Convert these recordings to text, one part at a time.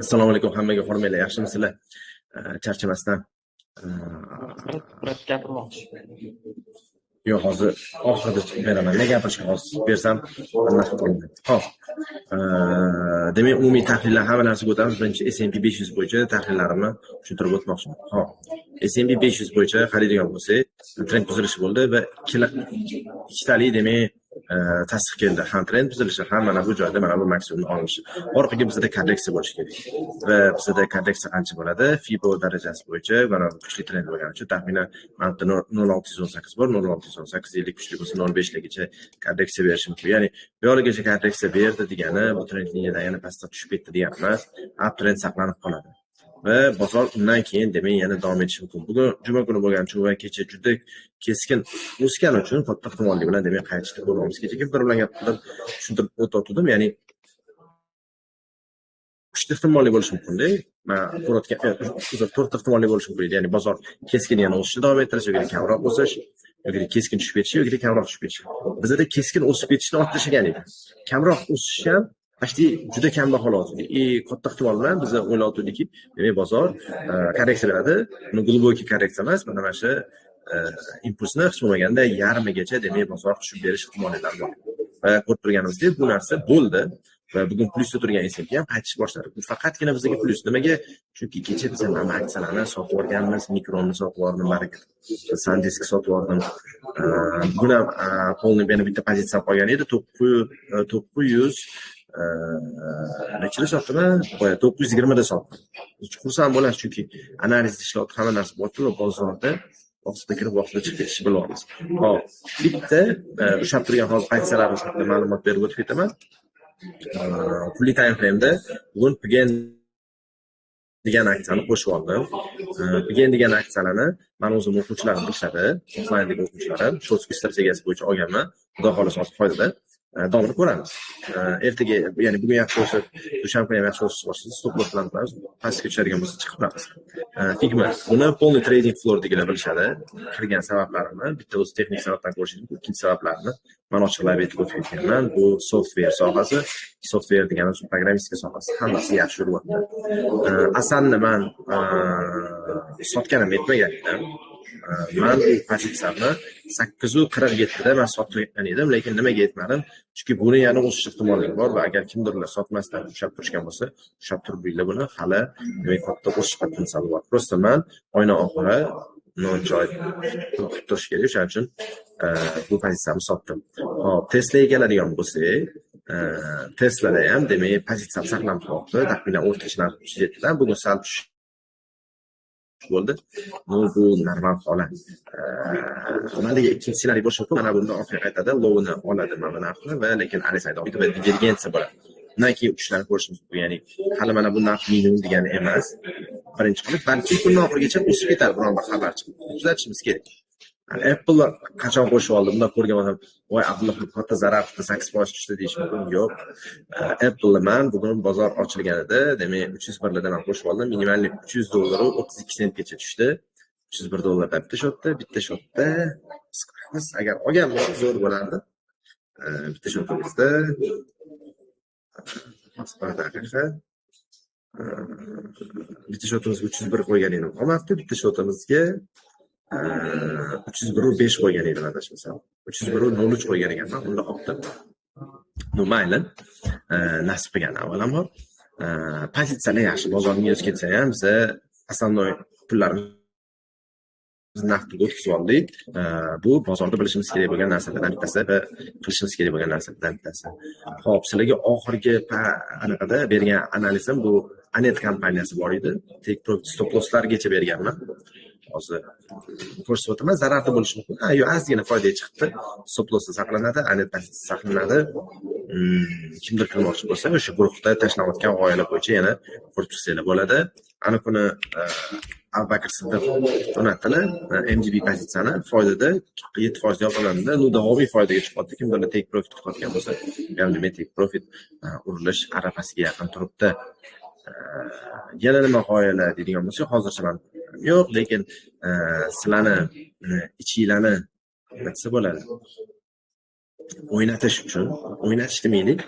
Assalomu alaykum hammaga, hurmatli, yaxshimisizlar? Charchamasdan. Biroz gapirmoqchi. Yo'q, hozir oxirida beraman. Nega gapirishga hozir bersam, naf qo'ymaydi. Xo'p. Demak, umumiy tahlillar hamma narsaga o'tamiz. Birinchi S&P 500 bo'yicha tahlillarimni tushuntirib o'tmoqchiman. Xo'p. S&P 500 bo'yicha qaraydigan bo'lsak, trend buzilishi bo'ldi va ikkitalik demak tasdiq keldi. Ham trend buzilishi, ham mana bu joyda mana bu maksimumni olinishi. Orqaga bizda korreksiya bo'lishi kerak. Va bizda korreksiya qancha bo'ladi? FIBO darajasi bo'yicha mana kuchli trend bo'lgani uchun taxminan mana 0.618 bor, 0.618 yillik kuchli bo'lsa 0.5gacha korreksiya berishi mumkin. Ya'ni bu yo'lgacha korreksiya berdi degani bu trend liniyadan yana pastga tushib ketdi degani emas, up trend saqlanib qoladi. Va bozor undan keyin demak yana davom etishi mumkin. Bugun juma kuni bo'lgani uchun va kecha juda keskin o'sgani uchun katta ehtimollik bilan demak qaytishda bo'lamiz. Kecha bir bilan gapirib tushuntirib o'tdim, ya'ni 3 ehtimolli bo'lishi mumkin-da. Men ko'rayotgan 4 ehtimolli bo'lishi mumkin. Ya'ni bozor keskin yana o'sishni davom ettirish yoki kamroq o'sish, yoki keskin tushib ketish yoki kamroq tushib ketish. Bizda keskin o'sib ketishni orttirishgan edi. Kamroq o'sish ham juda kam baholanadi. Katta ehtimol bilan biz o'ylayotgandikki, demak bozor korreksiya beradi. Buni global korreksiya emas, mana shu impulsni hech bo'lmaganda yarmigacha demak bozor tushib berish ehtimollari bor. Va ko'rib turganimizdek, bu narsa bo'ldi. Va bugun plusda turgan S&P ham qaytish boshladi. Bu faqatgina bizga plus. Nimaga? Chunki kecha biz ham aksiyalarni sotib olganmiz, Mikronni sotib oldim, baraka. Sandisk sotib oldim. Bugun ham polni yana bitta pozitsiya qolgan edi, 900 nechida sotdim? 920 da sotdim. Xursand bo'lasiz, chunki analiz ishlayotib hamma narsa bo'tdi va bozorda vaqtida kirib vaqtida chiqib ketishni bilamiz. Hop, bitta ushlab turgan hozir aksiyalarimiz haqida ma'lumot berib o'tib ketaman. Pulli time frame'da bugun PGN degan aksiyani qo'shib oldim. PGN degan aksiyalarni men o'zim o'quvchilarim bilishadi, offline o'quvchilarim, short strategiyasi bo'yicha olganman. Xudo xohlasa hozir foydada davomini ko'ramiz. Ertaga, ya'ni bugun yaxshi bo'lsa, dushanba kuni yaxshi bo'lsa, stop loss bilan turamiz. Pastga tushadigan bo'lsa chiqib turamiz. Figma, buni polni trading floor deganlar bilishadi. Kirgan sabablarimni, bitta o'zi texnik sababdan ko'rishingiz mumkin, ikkinchi sabablarni men ochiqlab aytib o'tganman. Bu software sohasi, software degani programmistika sohasi, hammasi yaxshi yuryapti. Asanni men sotganim yetmagan edim. Men bu pozitsiyamni 847 da men sotgan edim, lekin nimaga yetmadim? Chunki buni yana o'sish ehtimolligi bor va agar kimdirlar sotmasdan ushlab turishgan bo'lsa, ushlab turibinglar buni hali demak katta o'sish potensiali bor. Prosta men oyna oxiri joy turish kerak, o'shaning uchun bu pozitsiyamni sotdim. Hop, Tesla egaladigan bo'lsak, Teslada ham demak pozitsiya saqlanib qoldi. Taxminan o'rtacha narx 307 dan bugun sal tushib bo'ldi. Bu normal holat. Mana ikkinchi ssenariy bo'lishi mumkin. Mana bunda oxirgi qaytadi, lowni oladi mana bu narxni va lekin arisaydi va divergensiya bo'ladi. Undan keyin uchlarni ko'rishimiz mumkin. Ya'ni hali mana bu narx minimum degani emas. Birinchi qilib, balki kundan oxirigacha o'sib ketadi biron bir xabar chiqib. Kuzatishimiz kerak. Apple qachon qo'shib oldi? Bunda ko'rgan odam, voy Abdulloh katta zarar qildi, 8% tushdi deyish mumkin. Yo'q. Apple man bugun bozor ochilganida, demak 301 dan qo'shib oldim. Minimallik $300 32 sentgacha tushdi. $301 bitta shotda biz agar olgan bo'lsak zo'r bo'lardi. Bitta shotimizda bitta shotimizga 301 qo'ygan edim. Qolmabdi, bitta shotimizga 301.5 qo'ygan edim adashmasam. 301.03 qo'ygan ekanman, unda oldim. Mayli. Nasib qilgan avvalambor. Pozitsiyalar yaxshi, bozor minus ketsa ham biz asosiy pullarimiz naqdga o'tkazib oldik. Bu bozorda bilishimiz kerak bo'lgan narsalardan bittasi va qilishimiz kerak bo'lgan narsalardan bittasi. Xo'p, sizlarga oxirgi anaqada bergan analizim bu Anet kompaniyasi bor edi. Take profit stop losslargacha berganman. Hozir ko'rsatib o'taman, zararda bo'lishi mumkin. Yo'q, ozgina foyda chiqdi. Stop loss saqlanadi, Anet pozitsiyasi saqlanadi. Kimdir qilmoqchi bo'lsa, o'sha guruhda tashlanayotgan g'oyalar bo'yicha yana ko'rib chiqsanglar bo'ladi. Ana kuni Abubakr Siddiq o'rnatdilar. MDB pozitsiyani foydada 7% yoqilanda, davomiy foydaga chiqyapti. Kimdirlar take profit tutayotgan bo'lsa, ham demak take profit urilish arafasiga yaqin turibdi. Yana nima g'oyalar deydigan bo'lsak, hozircha men yo'q, lekin sizlarni ichinglarni nima desa bo'ladi? O'ynatish uchun, o'ynatish demaylik,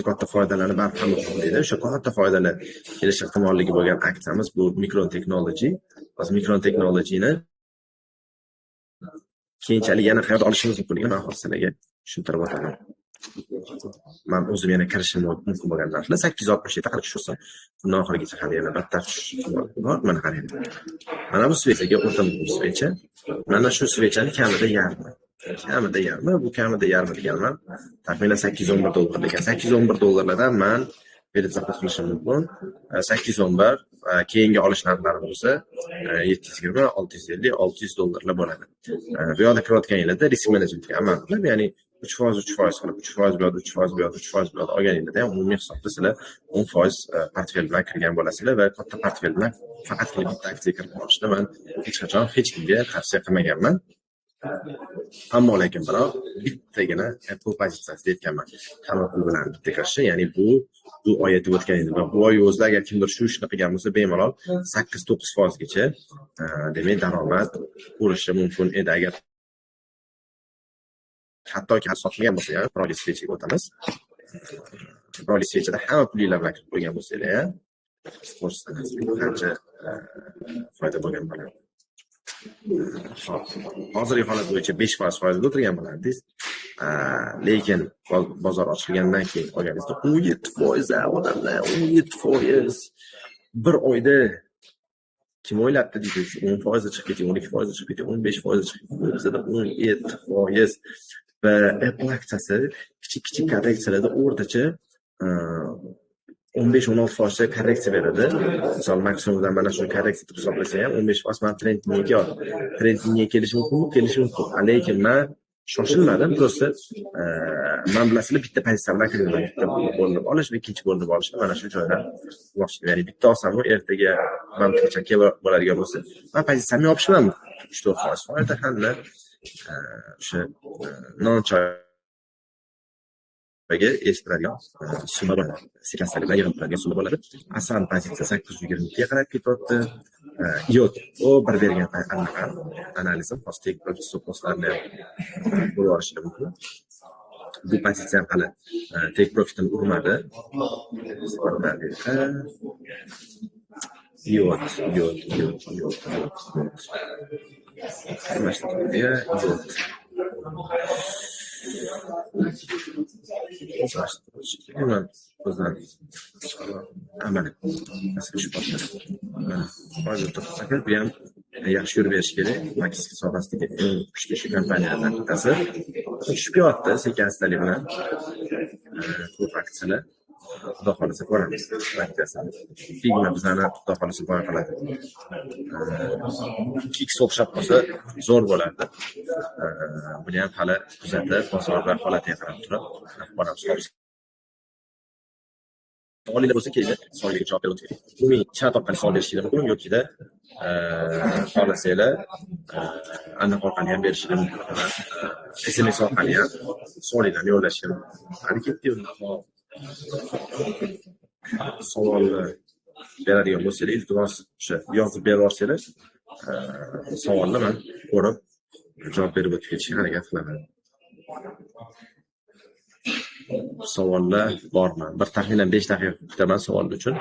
katta foydalarni barham qiladi. O'sha katta foydalar kelish ehtimolligi bo'lgan aksiyamiz bu Micron Technology. Biz Micron Technology'ni keyinchalik yana qayerda olishimiz mumkinligini men hozir sizlarga tushuntirib o'taman. Men o'zim yana kirishim mumkin bo'lgan narxlar 867 qilib tushsa, bundan oxirigacha hali yana battar tushishi bor. Mana qarang. Mana bu svechaga o'ta muhim svecha. Mana shu svechani kamida yarmi. Bu kamida yarmi deganman. Taxminan $811 degan. $811 men berib zaxmat qilishim mumkin. 811 keyingi olish narxlari bo'lsa 720, 650, $600 bo'ladi. Bu yoqda kirayotganingizda risk menejmentga amal qilib, ya'ni 3% qilib, 3% bu yoqda, 3% bu yoqda, 3% bu yoqda olganingizda ham umumiy hisobda sizlar 10% portfel bilan kirgan bo'lasizlar va katta portfel bilan faqatgina bitta aksiyaga kirib olishni men hech qachon hech kimga tavsiya qilmaganman. Ammo lekin biroq bittagina Apple pozitsiyasida aytganman. Hamma pul bilan bitta kirishi, ya'ni bu oy aytib o'tganingiz va bu oy o'zida agar kimdir shu ishni qilgan bo'lsa, bemalol 8-9% gacha demak daromad ko'rishi mumkin edi. Agar hattoki sotmagan bo'lsa ham, Proli Switch'ga o'tamiz. Proli Switch'da hamma pulinglar bilan kirib qo'ygan bo'lsanglar ham, ko'rsangiz qancha foyda bo'lgan bo'ladi. Hozirgi holat bo'yicha 5% foizda o'tirgan bo'lardingiz. Lekin bozor ochilgandan keyin olganingizda 17% odamlar, 17%. Bir oyda kim o'ylabdi deysiz? 10% chiqib ketdi, 12% chiqib ketdi, 15% chiqib ketdi. Bizda 17%. Va Apple aksiyasi kichik korreksiyalarda o'rtacha 15-16% korreksiya beradi. Misol maksimumdan mana shu korreksiya deb hisoblasa ham 15% man trendingga kelishi mumkin. Lekin men shoshilmadim. Prosta men bilasizlar bitta pozitsiya bilan kirdim. Bitta bo'linib olish va ikkinchi bo'linib olishni mana shu joydan qilmoqchiman. Ya'ni bitta olsam ertaga mantiqcha bo'ladigan bo'lsa, men pozitsiyamni yopishman 3-4% foyda hamda o'sha non choyga estiradigan summa bo'ladi. Sekasiyaga yig'ilib turadigan summa bo'ladi. Asal pozitsiya 820 ga qarab ketyapti. O bir bergan analizim postik postlarni bo'lib olishim mumkin. Bu pozitsiya ham hali take profitni urmadi. Yot. Hemen o'zdan amal nasib shu bo'ldi. Hozir to'xtatib bu ham yaxshi yurib berish kerak. Max hisoblasidagi eng kuchli shu kompaniyalardan bittasi. Tushib kelyapti sekin-astalik bilan. Ko'p aksiyalar xudo xolisa ko'ramiz. Figma bizani xudo xolisa boy qiladi. Kix o'xshab qolsa zo'r bo'lardi. Buni ham hali kuzatib, bozorda holatiga qarab turib, boramiz. Savolinglar bo'lsa keldi, savollarga javob berib o'taylik. Umumiy chat orqali savol berishingiz mumkin yoki xohlasanglar aniq orqali ham berishingiz mumkin. SMS orqali ham savollarni yo'llashim. Hali ketdi savolni beradigan bo'lsangiz, iltimos o'sha yozib berib yuborsanglar, savolni men ko'rib javob berib o'tib ketishga harakat qilaman. Savollar bormi? Bir taxminan 5 daqiqa kutaman savol uchun.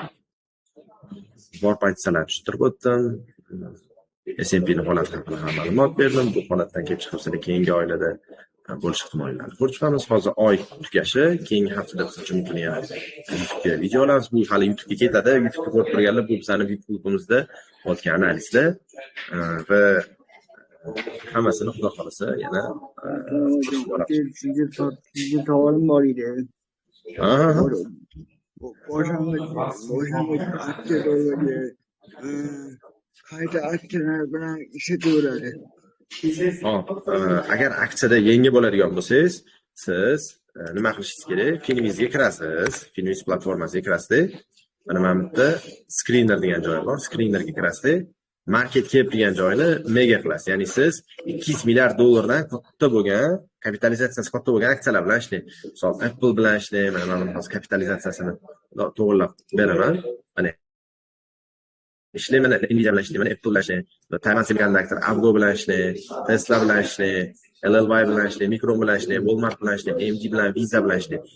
Bor pozitsiyalarni tushuntirib o'tdim. S&P ning holati haqida ham ma'lumot berdim. Bu holatdan kelib chiqib keyingi oylarda bo'lish ehtimollarini ko'rib chiqamiz. Hozir oy tugashi, keyingi haftada biz uchun mumkin yana YouTube'ga video olamiz. Bu hali YouTube'ga ketadi. YouTube'ga ko'rib turganlar bu bizning YouTube'imizda o'tgan analizlar va hammasini xudo xolasa yana sizga savolim bor edi. Boshlangan aksiyalarga qayta aksiyalar bilan ishlataveradi. Agar aksiyada yangi bo'ladigan bo'lsangiz, siz nima qilishingiz kerak? Filmingizga kirasiz, Filmingiz platformasiga kirasiz. Mana bu yerda screener degan joy bor. Screenerga kirasiz. Market cap degan joyni mega qilasiz. Ya'ni siz $200 milliard dan katta bo'lgan, kapitalizatsiyasi katta bo'lgan aksiyalar bilan ishlang. Misol Apple bilan ishlang. Mana hozir kapitalizatsiyasini to'g'rilab beraman. Mana ishlayman, mana Nvidia bilan ishlayman, Apple bilan ishlayman, Taiwan Semiconductor, Avgo bilan ishlayman, Tesla bilan ishlayman, LLY bilan ishlayman, Micron bilan ishlayman, Walmart bilan ishlayman, AMD bilan, Visa bilan ishlayman.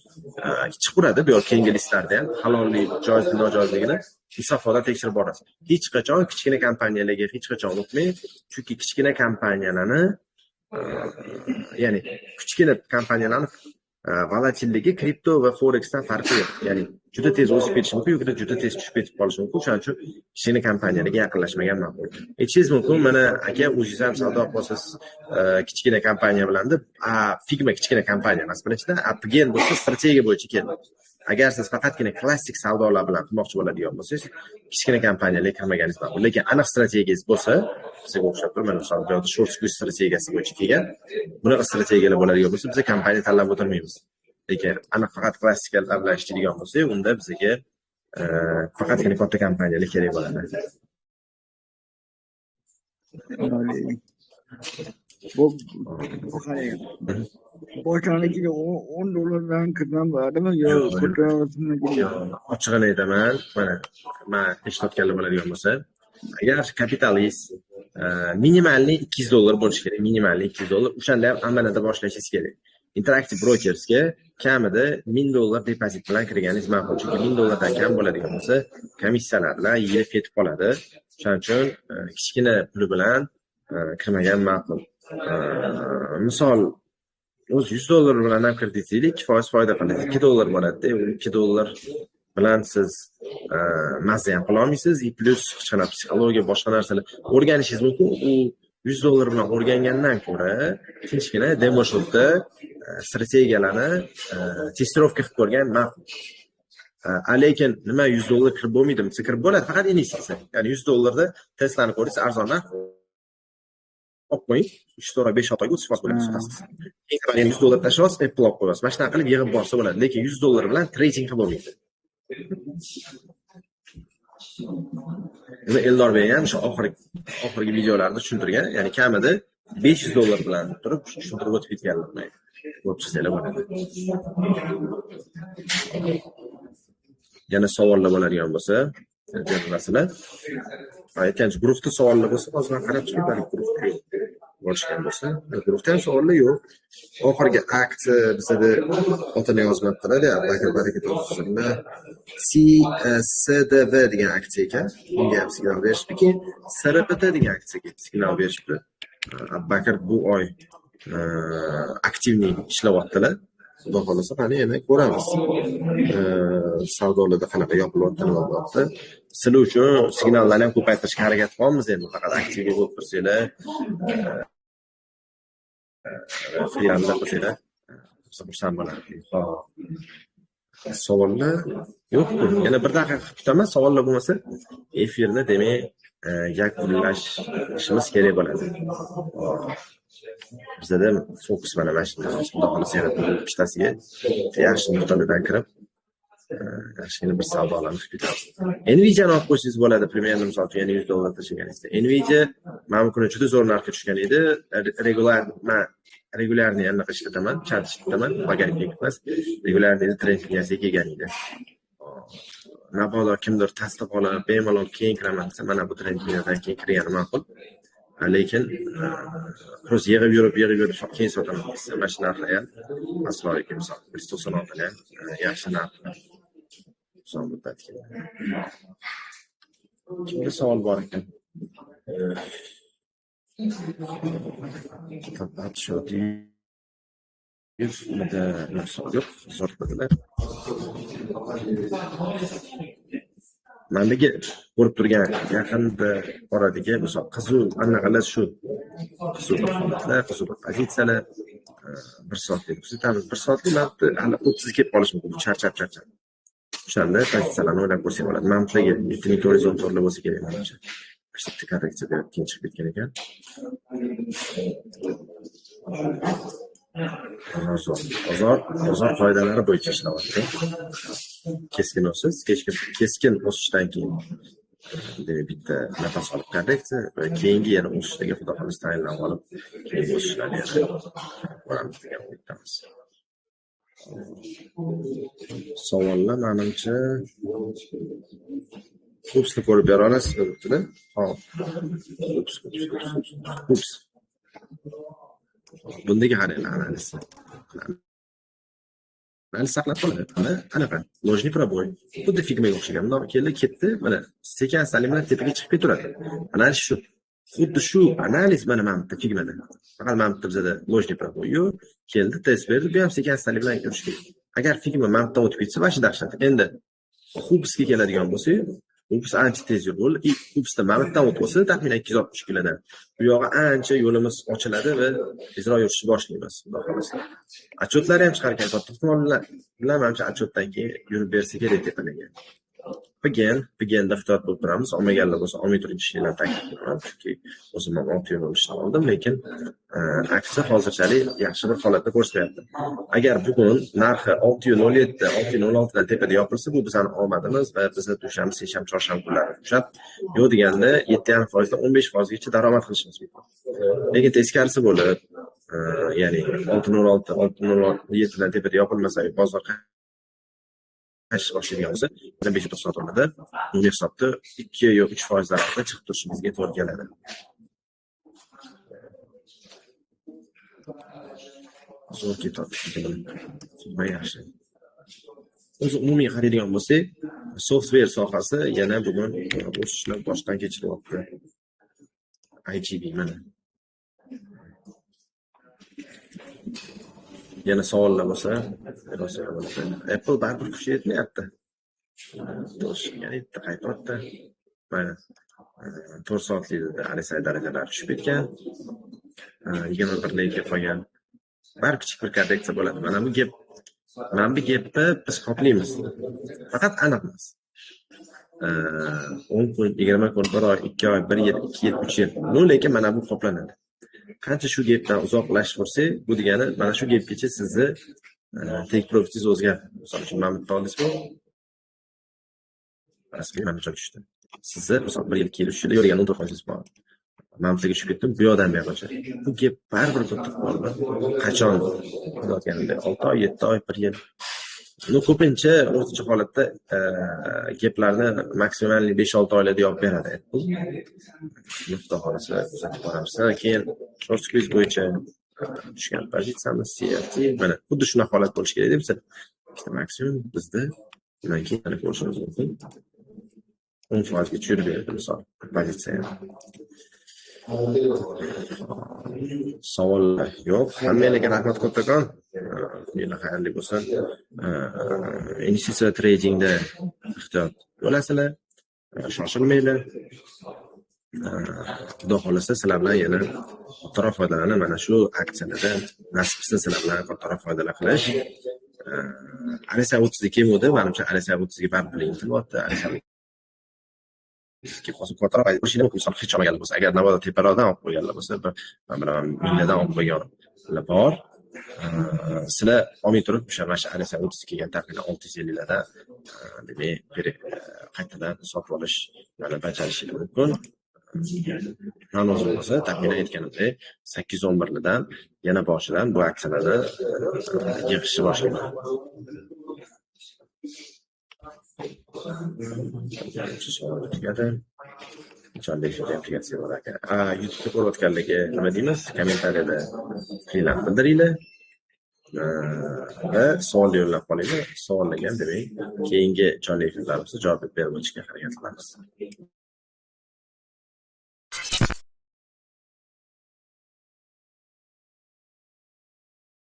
Chiquradi bu keyingi listlarda ham halollik, joiz, nojozligini musafoda tekshirib borasiz. Hech qachon kichkina kompaniyalarga hech qachon o'tmang, chunki kichkina kompaniyalarni ya'ni kichkina kompaniyalarni volatilligi kripto va foreksdan farqi yo'q. Ya'ni juda tez o'sib ketishi mumkin yoki juda tez tushib ketib qolishi mumkin. Shuning uchun kichkina kompaniyalarga yaqinlashmagan ma'qul. Aytishingiz mumkin, mana aka o'zingiz ham savdo qilasiz kichkina kompaniya bilan deb, Figma kichkina kompaniya emas, birinchidan, Apgen bo'lsa strategiya bo'yicha keldi. Agar siz faqatgina klassik savdolar bilan qilmoqchi bo'ladigan bo'lsangiz, kichkina kompaniyalarga kirmaganingiz ma'qul. Lekin aniq strategiyangiz bo'lsa, sizga o'xshab turib, mana misol uchun short squeeze strategiyasi bo'yicha kelgan, bunaqa strategiyalar bo'ladigan bo'lsa, biz kompaniya tanlab o'tirmaymiz. Lekin aniq faqat klassikalar bilan ishlaydigan bo'lsak, unda bizga faqatgina katta kompaniyalar kerak bo'ladi. Bu qarang. Boshlanishida $10 kirgan bo'ladimi yo ko'tarmasmi? Ochig'ini aytaman, mana men eshitayotganlar bo'ladigan bo'lsa, agar kapitalingiz minimalni $200 bo'lishi kerak, minimalni $200, o'shanda ham amaliyotda boshlashingiz kerak. Interactive Brokers'ga kamida $1000 depozit bilan kirganingiz ma'qul. Chunki $1000 dan kam bo'ladigan bo'lsa, komissiyalar bilan yilib ketib qoladi. Shuning uchun kichkina puli bilan kirmagan ma'qul. Misol o'z $100 bilan ham kirdingiz, 2% foyda qilasiz. $2 bo'ladi-da, $2 bilan siz mazza ham qila olmaysiz, plus hech qanaqa psixologiya, boshqa narsalar o'rganishingiz mumkin. U $100 bilan o'rgangandan ko'ra, tinchgina demo shopda strategiyalarni testirovka qilib ko'rgan ma'qul. Lekin nima $100 kirib bo'lmaydimi? Kirib bo'ladi, faqat investitsiya. Ya'ni $100 da Tesla'ni ko'ringiz arzon narx olib qo'ying, 3-5 oyga 30% bo'ladi chiqasiz. Keyin $100 tashlasiz, Apple olib qo'yasiz. Mana shunaqa qilib yig'ib borsa bo'ladi, lekin $100 bilan trading qilib bo'lmaydi. Eldor Bey ham shu oxirgi videolarda tushuntirgan, ya'ni kamida $500 bilan turib tushuntirib o'tib ketganlar. Ko'p chiqsalar bo'ladi. Yana savollar bo'ladigan bo'lsa, javoblashlar. Aytgancha guruhda savollar bo'lsa, hozir men qarab chiqaman, guruhda bo'lishgan bo'lsa, guruhda ham savollar yo'q. Oxirgi aksiya bizda otini yozmabdilar, Abubakir Barakatulloh CSDV degan aksiya ekan. Bunga ham signal berishdi, keyin SRPT degan aksiyaga signal berishdi. Abubakir bu oy aktivniy ishlayaptilar. Xudo xolasa, qani yana ko'ramiz. Savdolarda qanaqa yopilyapti, nima bo'lyapti. Sizlar uchun signallarni ham ko'paytirishga harakat qilamiz endi. Faqat aktivga bo'lib tursanglar, freelancer qilsanglar, xursand bo'lardim. Savollar yo'q. Yana bir daqiqa kutaman, savollar bo'lmasa, efirni demak yakunlashimiz kerak bo'ladi. Bizda fokus mana shunday, xudo xolasa yana ikkitasiga yaxshi nuqtadan kirib, yaxshigina bir savdolarni qilib ketamiz. Nvidia'ni olib qo'ysangiz bo'ladi, примерно misol uchun yana $100 tashlaganingizda. Nvidia mana kuni juda zo'r narxga tushgan edi. Regularni anaqa ishlataman, chat ishlataman, logarifmik emas. Regularni trendingiga kelgan edi. Mabodo kimdir tasdiq olib, bemalol keyin kiraman desa, mana bu trendingidan keyin kirgani ma'qul. Lekin kurs yig'ib yurib keyin sotaman desa, mana shu narxlar ham asrorga misol 196 dan yaxshi narx. Son muddatga. Kimda savol bor ekan? Mendagi ko'rib turgan yaqinda boradigan misol qizuv anaqalar shu. Qizuv holatlar, qizuv pozitsiyalar 1 soatlik. Kuzatamiz 1 soatlik hali 30 kelib qolish mumkin. Charchab. O'shanda pozitsiyalarni o'ylab ko'rsak bo'ladi. Mantiqiga infinite horizontallar bo'lsa kerak menimcha. Bitta korreksiya berib keyin chiqib ketgan ekan. Bozor qoidalari bo'yicha ishlayapti. Keskin o'sishdan keyin demak bitta nafas olib korreksiya va keyingi yana o'sishdagi xudo xolasa tayinlab olib keyin o'sishlarni boramiz degan o'ydamiz. Savollar menimcha Hubsni ko'rib bera olasiz debdi-da. Hop. Hubs. Bundaga qaranglar analizni. Analiz saqlab qoladi. Mana anaqa. Ложный пробой. Xuddi figmaga o'xshagan. Bundoq keldi, ketdi. Mana sekan-astalik bilan tepaga chiqib ketaveradi. Analiz shu. Xuddi shu analiz mana bitta figmada. Faqat mana bitta bizada ложный пробой yo'q. Keldi, test berdi, bu ham sekan-astalik bilan yurish kerak. Agar figma mana bitta o'tib ketsa, vashi dahshat. Endi Hubsga keladigan bo'lsak, Hubs ancha tez yo'l bo'ldi. Hubsda mana bittadan o'tib olsa, taxminan 260 kilodan. Bu yog'i ancha yo'limiz ochiladi va tezroq yurishni boshlaymiz. Xudo xolasa. Отчеtlari ham chiqar ekan. Katta ehtimol bilan manimcha отчетdan keyin yurib bersa kerak deb o'ylayman. Pigenda ehtiyot bo'lib turamiz. Olmaganlar bo'lsa, olmay turing ishlarni taklif qilaman. Chunki o'zim ham 6 yil bo'lishni oldim, lekin aksi hozirchalik yaxshi bir holatda ko'rsatyapti. Agar bugun narxi 607, 616 dan tepada yopilsa, bu bizning omadimiz va bizni dushanba, seshanba, chorshanba kunlari ushlab, yo'q deganda 7,5% dan 15% daromad qilishimiz mumkin. Lekin teskarisi bo'lib, ya'ni 606, 607 dan tepada yopilmasa, bozor qashib boshlaydigan bo'lsa, 590 o'rnida unga hisobda 2 yo 3% darajada chiqib turishimizga to'g'ri keladi. Zo'r ketadi. Figma yaxshi. O'zi umumiy qaraydigan bo'lsak, software sohasi yana bugun o'sishni boshdan kechiryapti. IGB mana. Yana savollar bo'lsa, Apple baribir kuchi yetmayapti. Yana qaytmoqda. Mana 4 soatlik RSI darajalari tushib ketgan. 21 lik qolgan. Baribir kichik bir korreksiya bo'ladi. Mana bu gapni biz qoplaymiz. Faqat aniq emas. 10 kun, 20 kun, 1 oy, 2 oy, 1 yil, 2 yil, 3 yil. Lekin mana bu qoplanadi. Qancha shu gapdan uzoqlashib bu degani mana shu gapgacha sizni take profitingiz o'zgardi. Misol uchun mana bitta oldingizmi? Rasmiy mana buncha tushdi. Sizni misol 1 yil, 2 yil, 3 yil yurgan 14% bor. Mamlakatga tushib ketdim, bu yoqdan buyoqqa. Bu gap baribir to'xtab qoldi. Qachon bo'layotganida 6 oy, 7 oy, 1 yil. Ko'pincha o'rtacha holatda gaplarni maksimalli 5-6 oylarda yopib beradi. Xudo xolasa kuzatib boramiz. Keyin short squeeze bo'yicha tushgan pozitsiyamiz CFT mana xuddi shunaqa holat bo'lishi kerak deb biza maksimum bizda bundan keyin ko'rishimiz mumkin. 10% ga tushirib berdi misol pozitsiya. Savollar yo'q. Hammalarga rahmat kattakon. Kuninglar xayrli bo'lsin. Investitsiya tradingda ehtiyot bo'lasizlar. Shoshilmanglar. Xudo xolasa sizlar bilan yana kattaroq foydalanib mana shu aksiyalardan nasibsiz sizlar bilan kattaroq foydalan qilish. RSI 30 ga kelmadi, menimcha RSI 30 ga baribir intilyapti. Hozir kattaroq aytishni misol hech olmaganlar bo'lsa, agar navoda teparoqdan olib qo'yganlar bo'lsa, mana minglardan olib qo'yganlar bor. Sizlar olmay turib o'sha mana RSI 30 kelgan taxminan 650 larda demak qaytadan sotib olish mana bajarishingiz mumkin. Nanoz bo'lsa taxminan aytganimdek 811 lardan yana boshidan bu aksiyalarni yig'ishni boshlaydi. Aplikatsiya bor ekan. YouTube'da ko'rayotganlarga nima deymiz? Kommentariyada fikrlar bildiringlar. Va savol yo'llab qolinglar. Savollarga ham demak, keyingi jonli efirlarimizda javob berib o'tishga harakat qilamiz.